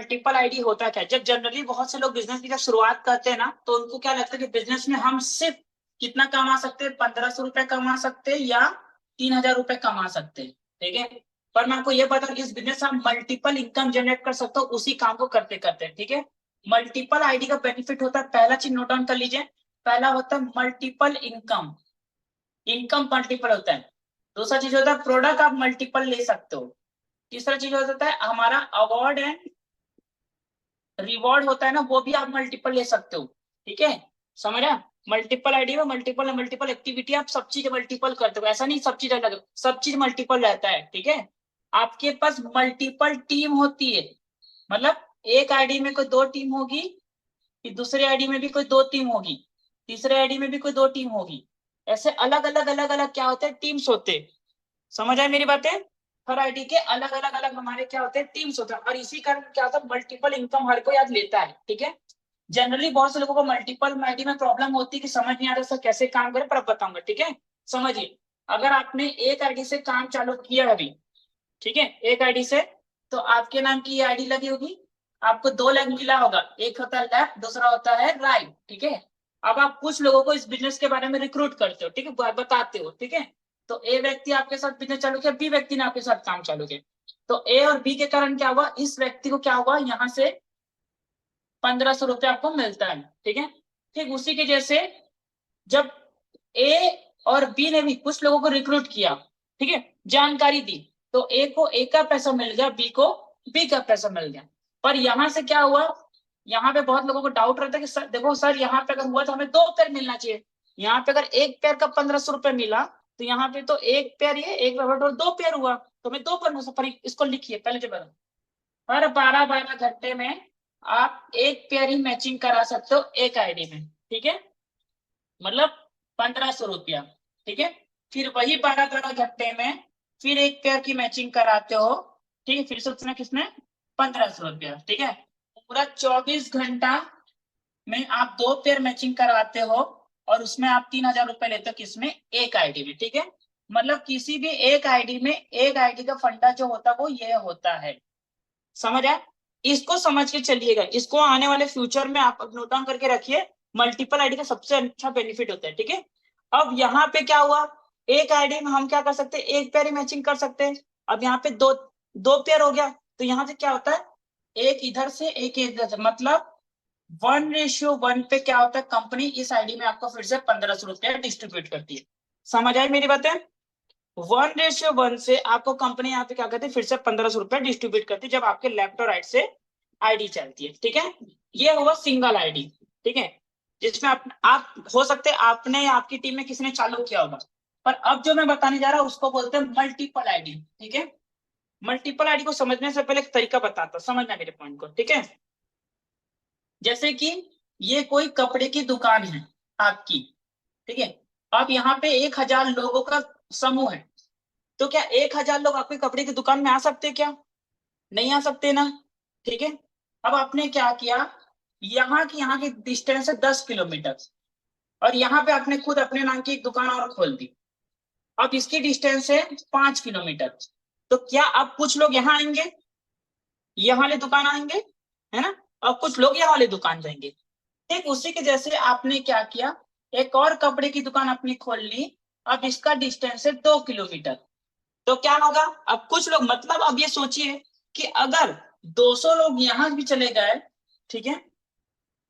Multiple ID होता क्या है? जब जनरली बहुत से लोग बिजनेस की जब शुरुआत करते हैं ना, तो उनको क्या लगता है कि बिजनेस में हम सिर्फ कितना कमा सकते हैं, 1500 रुपए कमा सकते हैं या 3000 रुपए कमा सकते हैं, ठीक है। पर मैं आपको ये बता दूं, इस बिजनेस से हम मल्टीपल इनकम जनरेट कर सकते हो उसी काम को करते करते, ठीक है। मल्टीपल आईडी का बेनिफिट होता है, पहला चीज नोट डाउन कर लीजिए, पहला होता है मल्टीपल इनकम, इनकम मल्टीपल होता है। दूसरा चीज होता है प्रोडक्ट आप मल्टीपल ले सकते हो। तीसरा चीज होता है हमारा अवार्ड एंड रिवॉर्ड होता है ना, वो भी आप मल्टीपल ले सकते हो, ठीक है। समझ रहे? मल्टीपल आईडी में मल्टीपल मल्टीपल एक्टिविटी आप सब चीज मल्टीपल करते हो, ऐसा नहीं सब चीज अलग, सब चीज मल्टीपल रहता है, ठीक है। आपके पास मल्टीपल टीम होती है, मतलब एक आईडी में कोई 2 टीम होगी, फिर दूसरे आईडी में भी कोई 2 टीम होगी, तीसरे आईडी में भी कोई 2 टीम होगी, ऐसे अलग अलग अलग अलग क्या होते हैं, टीम्स होते हैं। समझ आए मेरी बातें? हर आईडी के अलग अलग अलग हमारे क्या होते हैं, टीम्स होते हैं, और इसी कारण क्या होता है मल्टीपल इनकम हर कोई आज लेता है, ठीक है। जनरली बहुत से लोगों को मल्टीपल आईडी में प्रॉब्लम होती है कि समझ नहीं आता सर कैसे काम करें, पर अब बताऊंगा, ठीक है। समझिए, अगर आपने एक आईडी से काम चालू किया अभी, ठीक है, एक आईडी से, तो आपके नाम की ये आईडी लगी होगी, आपको 2 लाख मिला होगा, एक होता है लेफ्ट, दूसरा होता है राइट, ठीक है। अब आप कुछ लोगों को इस बिजनेस के बारे में रिक्रूट करते हो, ठीक है, बताते हो, ठीक है। तो ए व्यक्ति आपके साथ बिजनेस चालू किया, बी व्यक्ति ने आपके साथ काम चालू किया, तो ए और बी के कारण क्या हुआ, इस व्यक्ति को क्या हुआ, यहाँ से 1500 रुपये आपको मिलता है, ठीक है। ठीक उसी के जैसे जब ए और बी ने भी कुछ लोगों को रिक्रूट किया, ठीक है, जानकारी दी, तो ए को ए का पैसा मिल गया, बी को बी का पैसा मिल गया। पर यहां से क्या हुआ, यहाँ पे बहुत लोगों को डाउट रहता है कि सर देखो सर, यहाँ पे अगर हुआ तो हमें 2 पेयर मिलना चाहिए, यहाँ पे अगर एक पेयर का 1500 रुपये मिला, तो यहाँ पे तो एक पेयर ये एक पेयर 2 पेयर हुआ, तो हमें 2 पेयर, पर इसको लिखिए पहले जो बता, हर 12-12 घंटे में आप एक पेयर ही मैचिंग करा सकते हो एक आईडी में, ठीक है, मतलब 1500 रुपया, ठीक है। फिर वही 12-12 घंटे में फिर एक पेयर की मैचिंग कराते हो, ठीक है, फिर से उतना किसमें 1500 रुपया, ठीक है। पूरा 24 घंटा में आप 2 पेयर मैचिंग करवाते हो, और उसमें आप 3000 रुपए लेते हो, किसमें, एक आईडी में, ठीक है। मतलब किसी भी एक आईडी में एक आईडी का फंडा जो होता है वो ये होता है, समझ आए? इसको समझ के चलिएगा, इसको आने वाले फ्यूचर में आप नोट डाउन करके रखिए, मल्टीपल आईडी का सबसे अच्छा बेनिफिट होता है, ठीक है। अब यहाँ पे क्या हुआ, एक आईडी में हम क्या कर सकते हैं, एक पेयर ही मैचिंग कर सकते हैं। अब यहाँ पे दो दो पेयर हो गया, तो यहाँ से क्या होता है, एक इधर से एक इधर से, मतलब 1:1 पे क्या होता है, कंपनी इस आईडी में आपको फिर से 1500 रुपया डिस्ट्रीब्यूट करती है। समझ आए मेरी बातें? 1:1 से आपको कंपनी यहाँ पे क्या करती है, फिर से 1500 रुपया डिस्ट्रीब्यूट करती है, जब आपके लेफ्ट और राइट से आईडी चलती है, ठीक है। ये हुआ सिंगल आईडी, ठीक है, जिसमें आप हो सकते हैं आपने या आपकी टीम में किसी ने चालू किया होगा। पर अब जो मैं बताने जा रहा हूं उसको बोलते हैं मल्टीपल आईडी, ठीक है। मल्टीपल आईडी को समझने से पहले एक तरीका बताता हूं, समझना मेरे पॉइंट को, ठीक है। जैसे कि ये कोई कपड़े की दुकान है आपकी, ठीक है। अब यहाँ पे 1000 लोगों का समूह है, तो क्या 1000 लोग आपके कपड़े की दुकान में आ सकते हैं क्या? नहीं आ सकते ना, ठीक है। अब आपने क्या किया, यहाँ की डिस्टेंस है 10 किलोमीटर, और यहाँ पे आपने खुद अपने नाम की एक दुकान और खोल दी। अब इसकी डिस्टेंस है 5 किलोमीटर, तो क्या अब कुछ लोग यहाँ आएंगे, यहाँ वाले दुकान आएंगे, है ना, और कुछ लोग यहाँ वाले दुकान जाएंगे। ठीक उसी के जैसे आपने क्या किया, एक और कपड़े की दुकान अपनी खोल ली, अब इसका डिस्टेंस है 2 किलोमीटर, तो क्या होगा, अब कुछ लोग, मतलब अब ये सोचिए कि अगर 200 लोग यहां भी चले गए, ठीक है,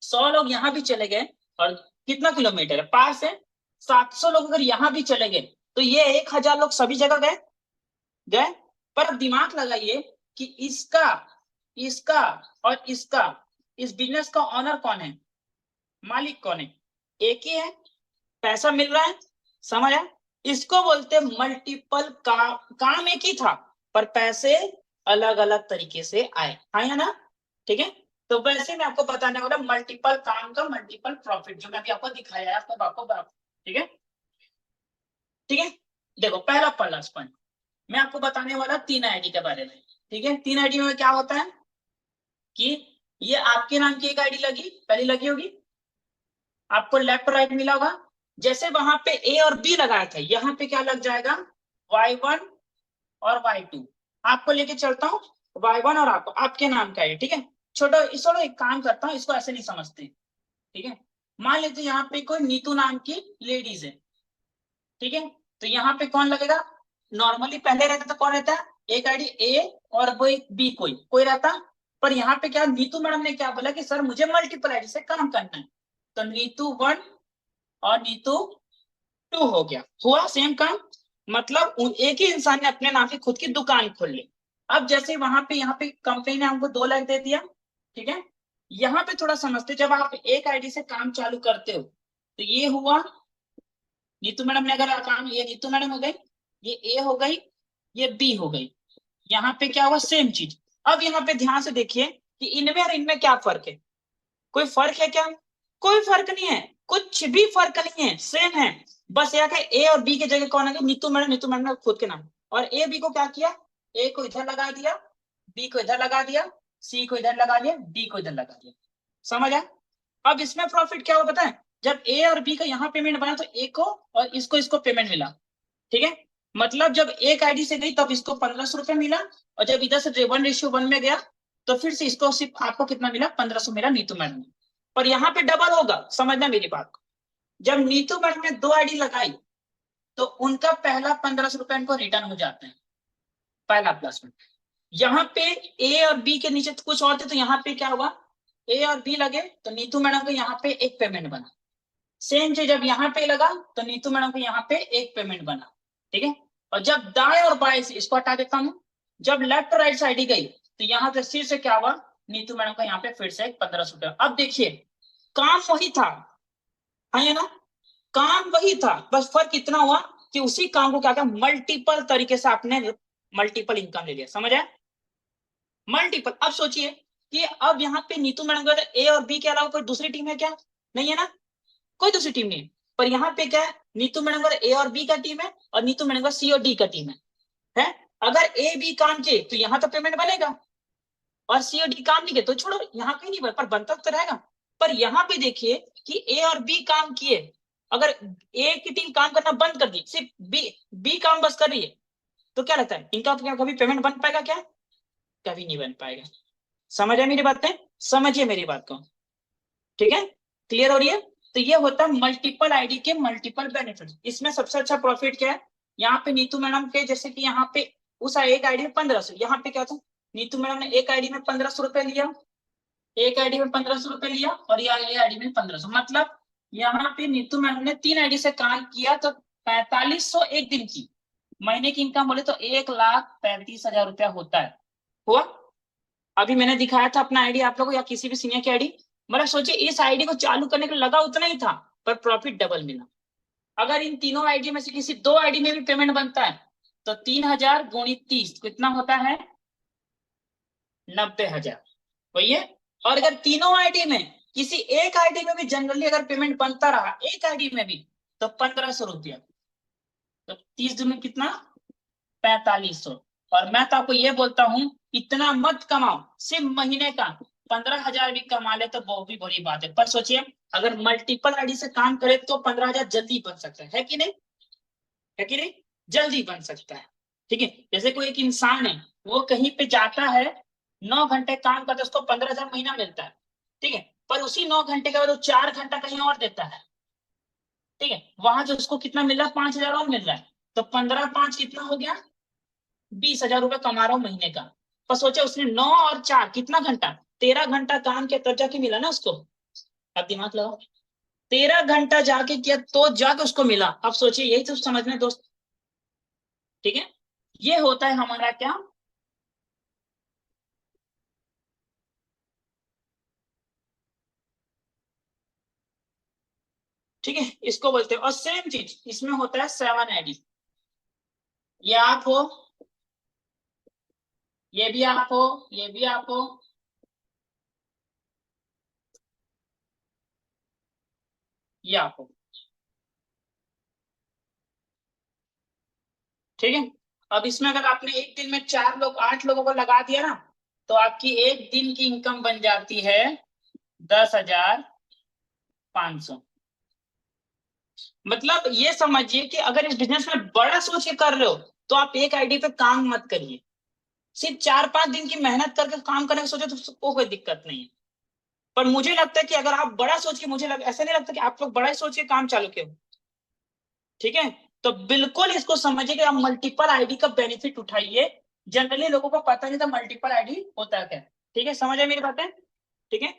100 लोग यहां भी चले गए, और कितना किलोमीटर है पास है, 700 लोग अगर यहां भी चले गए, तो ये 1000 लोग सभी जगह गए गए। पर अब दिमाग लगाइए कि इसका इसका और इसका, इस बिजनेस का ऑनर कौन है, मालिक कौन है, एक ही है, पैसा मिल रहा है, समझ आया? इसको बोलते हैं मल्टीपल काम एक ही था, पर पैसे अलग अलग तरीके से आए है ना, ठीक है। तो वैसे मैं आपको बताने वाला मल्टीपल काम का मल्टीपल प्रॉफिट, जो मैं अभी आपको दिखाया है आपको, ठीक है, ठीक है। देखो पहला प्लस पॉइंट मैं आपको बताने वाला 3 आईडी के बारे में, ठीक है। 3 आईडी में क्या होता है कि ये आपके नाम की एक आईडी लगी, पहली लगी होगी, आपको लेफ्ट राइट मिला होगा, जैसे वहां पे ए और बी लगाया था, यहाँ पे क्या लग जाएगा, y1 और y2। आपको लेके चलता हूँ y1 और आपके नाम का है, ठीक है। छोड़ो एक काम करता हूँ, इसको ऐसे नहीं समझते, ठीक है। मान लेते यहाँ पे कोई नीतू नाम की लेडीज है, ठीक है। तो यहाँ पे कौन लगेगा, नॉर्मली पहले रहता था कौन रहता है, एक आईडी ए और वो एक बी कोई रहता। पर यहाँ पे क्या नीतू मैडम ने क्या बोला कि सर मुझे मल्टीपल आईडी से काम करना है, तो नीतू 1 और नीतू 2 हो गया, हुआ सेम काम। मतलब एक ही इंसान ने अपने नाम की खुद की दुकान खोल ली। अब जैसे वहां पे यहाँ पे कंपनी ने हमको 2 लाख दे दिया, ठीक है। यहाँ पे थोड़ा समझते, जब आप एक आईडी से काम चालू करते हो तो ये हुआ नीतू मैडम ने अगर काम, ये नीतू मैडम हो गई, ये ए हो गई, ये बी हो गई। यहाँ पे क्या हुआ, सेम चीज। अब यहाँ पे ध्यान से देखिए कि इनमें और इनमें क्या फर्क है, कोई फर्क है क्या, कोई फर्क नहीं है, कुछ भी फर्क नहीं है, सेम है। बस यहाँ के ए और बी की जगह कौन है, नीतू मैडम ने खुद के नाम, और ए बी को क्या किया, ए को इधर लगा दिया, बी को इधर लगा दिया, सी को इधर लगा दिया, डी को इधर लगा दिया, समझ आया। अब इसमें प्रॉफिट क्या हुआ पता है, जब ए और बी का यहाँ पेमेंट बना तो ए को और इसको पेमेंट मिला, ठीक है। मतलब जब एक आईडी से गई तब इसको 1500 रुपए मिला, और जब इधर से 1:1 में गया तो फिर से इसको सिर्फ आपको कितना मिला, 1500 मिला नीतू मैडम। पर यहाँ पे डबल होगा, समझना मेरी बात को। जब नीतू मैडम ने 2 आईडी लगाई तो उनका पहला 1500 रुपए इनको रिटर्न हो जाते हैं, पहला प्लस में। यहाँ पे ए और बी के नीचे तो कुछ और थे, तो यहाँ पे क्या हुआ, ए और बी लगे तो नीतू मैडम को यहाँ पे एक पेमेंट बना। सेम चीज जब यहाँ पे लगा तो नीतू मैडम को यहाँ पे एक पेमेंट बना, ठीक है। और जब दाएं और बाएं से, इसको हटा देता हूं, जब लेफ्ट और राइट साइड ही गई तो यहाँ से सिर से क्या हुआ, नीतू मैडम को यहाँ पे फिर से 1500 रुपया। अब देखिए काम वही था, है ना, काम वही था, बस फर्क इतना हुआ कि उसी काम को क्या किया, मल्टीपल तरीके से आपने मल्टीपल इनकम ले लिया, समझ आया, मल्टीपल। अब सोचिए कि अब यहाँ पे नीतू मैडम को ए और बी के अलावा कोई दूसरी टीम है क्या, नहीं है ना, कोई दूसरी टीम नहीं। पर यहाँ पे क्या है, नीतू मैडम का ए और बी का टीम है और नीतू मैडम का सी और डी का टीम है। अगर ए बी काम किए तो यहाँ तो पेमेंट बनेगा, और सी और डी काम नहीं किए तो छोड़ो, यहाँ कहीं नहीं बन, पर बनता तो रहेगा। पर यहाँ पे देखिए कि ए और बी काम किए, अगर ए की टीम काम करना बंद कर दी, सिर्फ बी काम बस कर रही है, तो क्या लगता है इनका क्या कभी पेमेंट बन पाएगा क्या, कभी नहीं बन पाएगा। समझ आए मेरी बातें, समझिए मेरी बात को, ठीक है, क्लियर हो रही है। तो ये होता है मल्टीपल आईडी के मल्टीपल बेनिफिट। इसमें सबसे अच्छा प्रॉफिट क्या है, यहाँ पे नीतू मैडम के जैसे कि यहाँ पे उस एक आईडी में 1500, यहाँ पे क्या था, नीतू मैडम ने एक आईडी में 1500 रुपए लिया, एक आईडी में 1500 रुपए लिया, और ये आईडी में 1500, मतलब यहाँ पे नीतू मैडम ने 3 आईडी से काम किया तो 4500 एक दिन की, महीने की इनकम बोले तो 1,35,000 रुपया होता है, हुआ। अभी मैंने दिखाया था अपना आईडी आप लोगों, या किसी भी सीनियर की आईडी, मतलब सोचिए इस आईडी को चालू करने के लिए लगा उतना ही था, पर प्रॉफिट डबल मिला। अगर इन तीनों आईडी में से किसी 2 आईडी में भी पेमेंट बनता है तो 3000 गुणित 30 कितना होता है, 90,000, वही है। और अगर तीनों आईडी में किसी एक आईडी में भी जनरली अगर पेमेंट बनता रहा एक आईडी में भी तो 1500 रुपया, तो 30 दिन में कितना, 4500। और मैं तो आपको ये बोलता हूं इतना मत कमाओ, सिर्फ महीने का 15,000 भी कमा ले तो बहुत भी बड़ी बात है। पर सोचिए अगर मल्टीपल आईडी से काम करे तो 15,000 जल्दी बन सकता है कि नहीं, है कि नहीं, जल्दी बन सकता है, ठीक है। जैसे कोई एक इंसान है, वो कहीं पे जाता है 9 घंटे काम करता है, उसको 15,000 महीना मिलता है, ठीक है। पर उसी 9 घंटे के बाद वो 4 घंटा कहीं और देता है, ठीक है, वहां जो उसको कितना मिल रहा है, 5,000 और मिल रहा है, तो 15 5 कितना हो गया, 20,000 रुपए कमा रहा हूं महीने का। पर सोचा उसने 9 और 4 कितना घंटा, 13 घंटा काम किया तब जाके मिला ना उसको। अब दिमाग लगाओ, 13 घंटा जाके किया तो जाके उसको मिला। अब सोचिए यही तो समझना दोस्त, ठीक है। ये होता है हमारा क्या, ठीक है, इसको बोलते हैं। और सेम चीज इसमें होता है 7 आईडी, ये आप हो, ये भी आप हो, ये भी आप हो, ये आप हो, ठीक है। अब इसमें अगर आपने एक दिन में 4 लोग 8 लोगों को लगा दिया ना, तो आपकी एक दिन की इनकम बन जाती है 10,500। मतलब ये समझिए कि अगर इस बिजनेस में बड़ा सोच के कर रहे हो तो आप एक आईडी पे काम मत करिए, सिर्फ 4-5 दिन की मेहनत करके काम करने का सोचे तो उसको कोई दिक्कत नहीं है। पर मुझे लगता है कि अगर आप बड़ा सोच के, ऐसा नहीं लगता कि आप लोग बड़ा ही सोच के काम चालू किए हो, ठीक है? तो बिल्कुल इसको समझिए कि आप मल्टीपल आईडी का बेनिफिट उठाइए। जनरली लोगों को पता नहीं था मल्टीपल आईडी होता है क्या। ठीक है, समझ आए मेरी बातें? ठीक है।